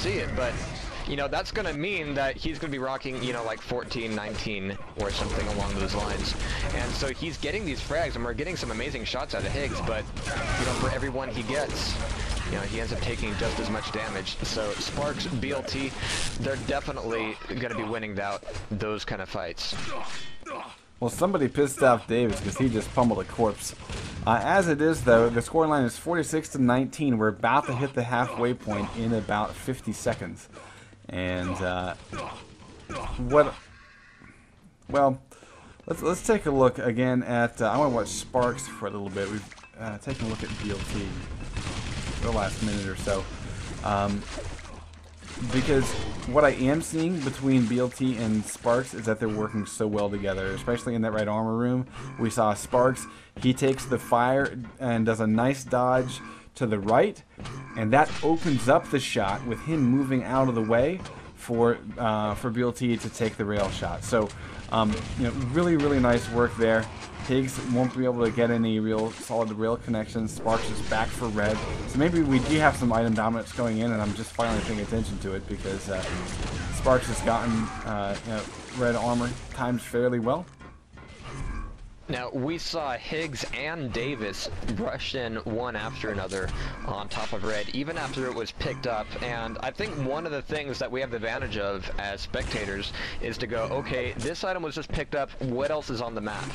see it, but you know, that's going to mean that he's going to be rocking, you know, like 14, 19 or something along those lines. And so he's getting these frags, and we're getting some amazing shots out of Higgs, but, you know, for every one he gets, you know, he ends up taking just as much damage. So Sparks, BLT, they're definitely going to be winning out those kind of fights. Well, somebody pissed off Davis because he just pummeled a corpse. As it is, though, the scoreline is 46-19. We're about to hit the halfway point in about 50 seconds. And well, let's take a look again at. I want to watch Sparks for a little bit. We've taken a look at BLT for the last minute or so, because what I am seeing between BLT and Sparks is that they're working so well together, especially in that right armor room. We saw Sparks. He takes the fire and does a nice dodge to the right, and that opens up the shot with him moving out of the way for BLT to take the rail shot. So, you know, really nice work there. Higgs won't be able to get any real solid rail connections. Sparks is back for red, so maybe we do have some item dominance going in, and I'm just finally paying attention to it because Sparks has gotten you know, red armor timed fairly well. Now, we saw Higgs and Davis rush in one after another on top of red, even after it was picked up. And I think one of the things that we have the advantage of as spectators is to go, okay, this item was just picked up, what else is on the map?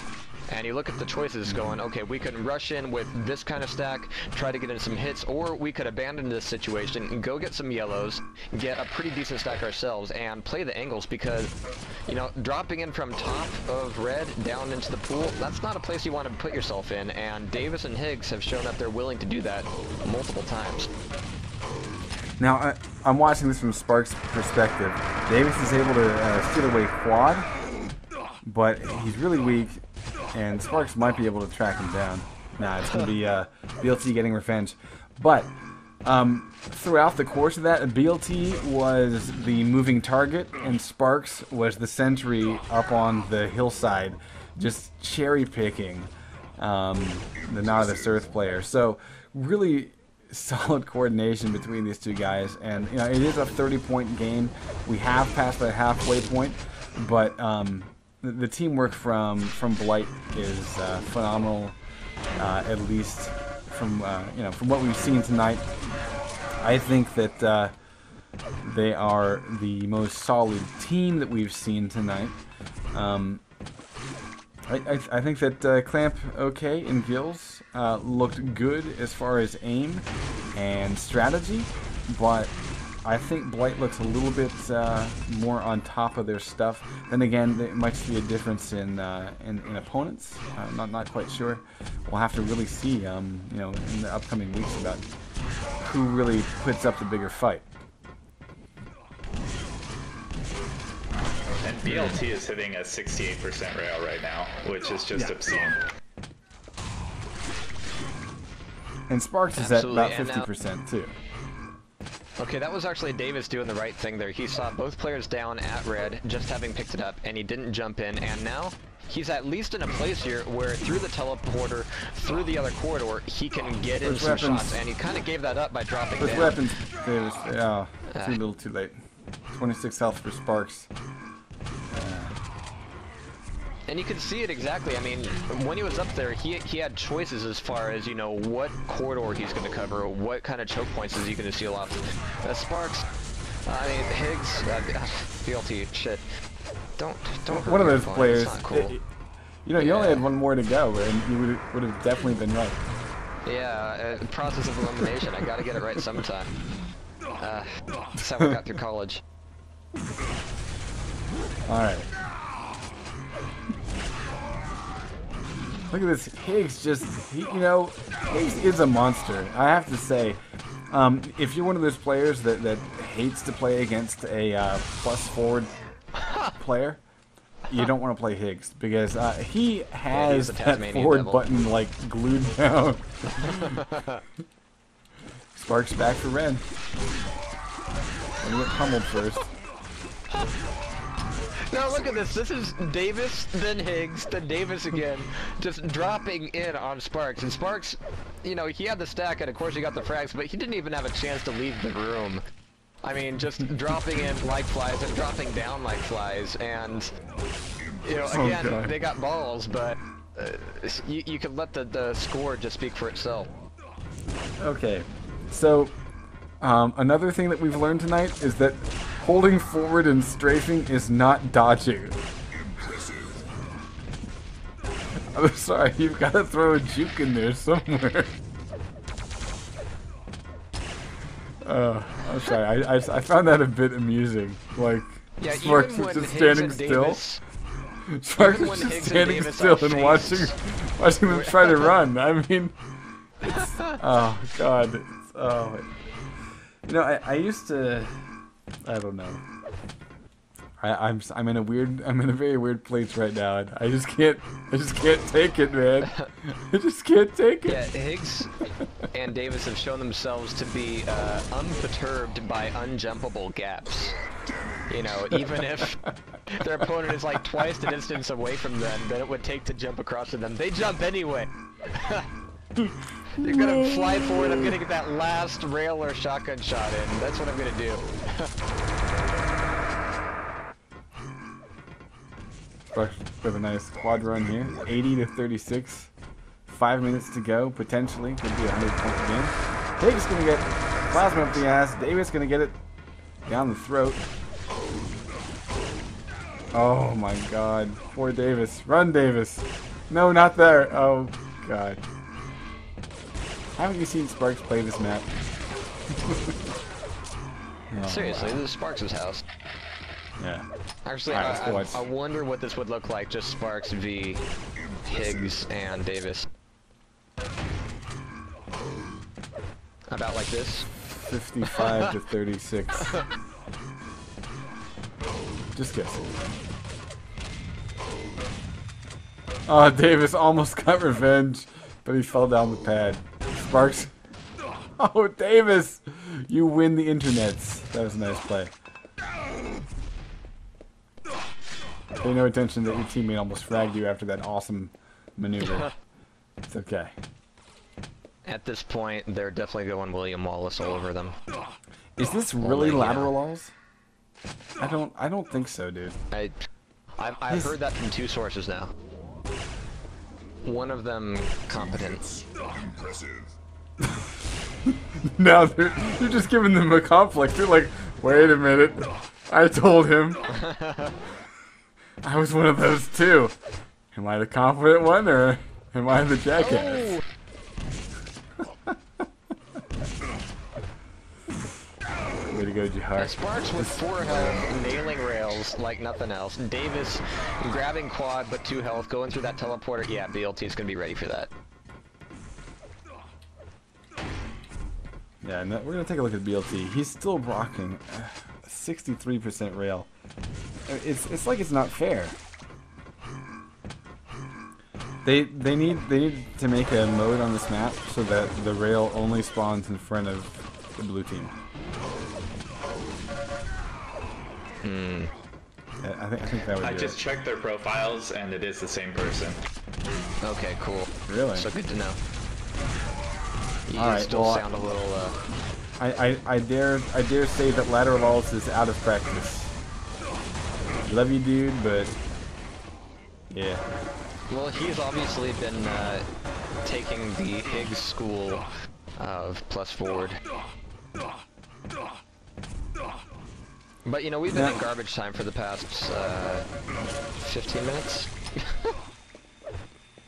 And you look at the choices going, okay, we could rush in with this kind of stack, try to get in some hits, or we could abandon this situation and go get some yellows, get a pretty decent stack ourselves, and play the angles because, you know, dropping in from top of red down into the pool, that's not a place you want to put yourself in, and Davis and Higgs have shown that they're willing to do that multiple times. Now, I'm watching this from Sparks' perspective. Davis is able to steal away quad, but he's really weak. And Sparks might be able to track him down. Nah, it's going to be BLT getting revenge. But throughout the course of that, BLT was the moving target, and Sparks was the sentry up on the hillside, just cherry-picking the Not of This Earth player. So really solid coordination between these two guys. And you know, it is a 30-point game. We have passed the halfway point, but the teamwork from Blight is phenomenal. At least from you know, from what we've seen tonight, I think that they are the most solid team that we've seen tonight. I think that Clamp OK and Gills looked good as far as aim and strategy, but I think Blight looks a little bit more on top of their stuff. Then again, there might be a difference in opponents. Not quite sure. We'll have to really see, you know, in the upcoming weeks about who really puts up the bigger fight. And BLT is hitting a 68% rail right now, which is just obscene. And Sparks is at about 50% too. Okay, that was actually Davis doing the right thing there. He saw both players down at red, just having picked it up, and he didn't jump in, and now he's at least in a place here where through the teleporter, through the other corridor, he can get in some shots, and he kind of gave that up by dropping down. Weapons, Davis. Oh, too little too late. 26 health for Sparks. And you can see it exactly. I mean, when he was up there, he had choices as far as, you know, what corridor he's going to cover, what kind of choke points is he going to seal off. Sparks, I mean, Higgs, BLT, shit. Don't one of those players, it's not cool. You know, you only had one more to go, and you would have definitely been right. Yeah, process of elimination. I got to get it right sometime. That's how we got through college. All right. Look at this, Higgs you know, Higgs is a monster. I have to say, if you're one of those players that hates to play against a plus forward player, you don't want to play Higgs because he has that forward button like glued down. Sparks back for red. Let me get pummeled first. Now look at this. This is Davis, then Higgs, then Davis again, just dropping in on Sparks. And Sparks, you know, he had the stack, and of course he got the frags, but he didn't even have a chance to leave the room. I mean, just dropping in like flies and dropping down like flies, and you know, again, God. they got balls, but you could let the score just speak for itself. Okay, so another thing that we've learned tonight is that holding forward and strafing is not dodging. I'm sorry, you've got to throw a juke in there somewhere. I'm sorry, I found that a bit amusing. Like, Yeah, Sparks even is when just Higgs standing and still. Davis, Sparks even is when just Higgs and standing Davis still are and watching them try to run. I mean, it's, oh god, you know, I used to, I don't know. I'm in a very weird place right now, and I just can't take it, man. I just can't take it. yeah, Higgs and Davis have shown themselves to be unperturbed by unjumpable gaps. You know, even if their opponent is like twice the distance away from them that it would take to jump across to them, they jump anyway. They're gonna fly forward. I'm gonna get that last rail or shotgun shot in. That's what I'm gonna do. Sparks with a nice quad run here. 80 to 36. 5 minutes to go, potentially. Could be a 100-point game. Higgs gonna get plasma up the ass. Davis gonna get it down the throat. Oh my god. Poor Davis. Run, Davis. No, not there. Oh god. Haven't you seen Sparks play this map? Oh, Seriously, this is Sparks' house. yeah. Actually, All right, let's go watch. I wonder what this would look like, just Sparks v. Higgs and Davis. About like this? 55 to 36. Just guessing. Oh, Davis almost got revenge, but he fell down the pad. Sparks. Oh, Davis! You win the internets. That was a nice play. Pay no attention that your teammate almost fragged you after that awesome maneuver. It's okay. At this point, they're definitely going William Wallace all over them. Is this really Only, lateral walls? I don't think so, dude. I've heard that from 2 sources now. One of them competent. Now they're just giving them a conflict. They're like, wait a minute, I told him. I was one of those too. Am I the confident one, or am I the jackass? Way to go, Jihar. Sparks with 4 health, nailing rails like nothing else. Davis grabbing quad but 2 health, going through that teleporter. Yeah, BLT's gonna be ready for that. Yeah, no, we're gonna take a look at BLT. He's still rocking 63% rail. It's like it's not fair. They need to make a mode on this map so that the rail only spawns in front of the blue team. I think that would I do just it. checked their profiles and it is the same person. Okay, cool. Really? So good to know. You Alright, still well, sound a little, I dare say that lateral vaults is out of practice. Love you, dude, but yeah. Well, he's obviously been taking the Higgs school of plus forward. But you know, we've been in garbage time for the past 15 minutes.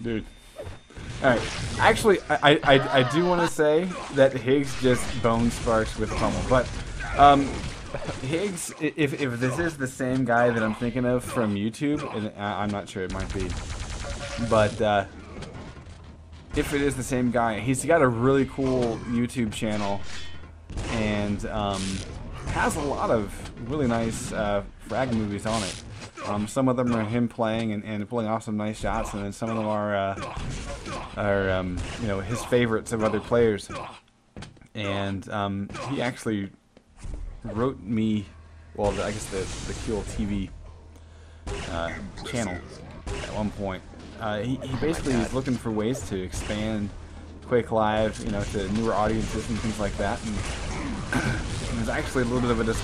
Dude. Alright. Actually, I do want to say that Higgs just boned Sparks with pummel. But, Higgs, if this is the same guy that I'm thinking of from YouTube, and I'm not sure, it might be. But, if it is the same guy, he's got a really cool YouTube channel. And, has a lot of really nice frag movies on it. Some of them are him playing and pulling off some nice shots, and then some of them are you know, his favorites of other players. And he actually wrote me, well, I guess the Kill TV channel at one point. He basically is looking for ways to expand Quake Live, you know, to newer audiences and things like that. And there's actually a little bit of a discussion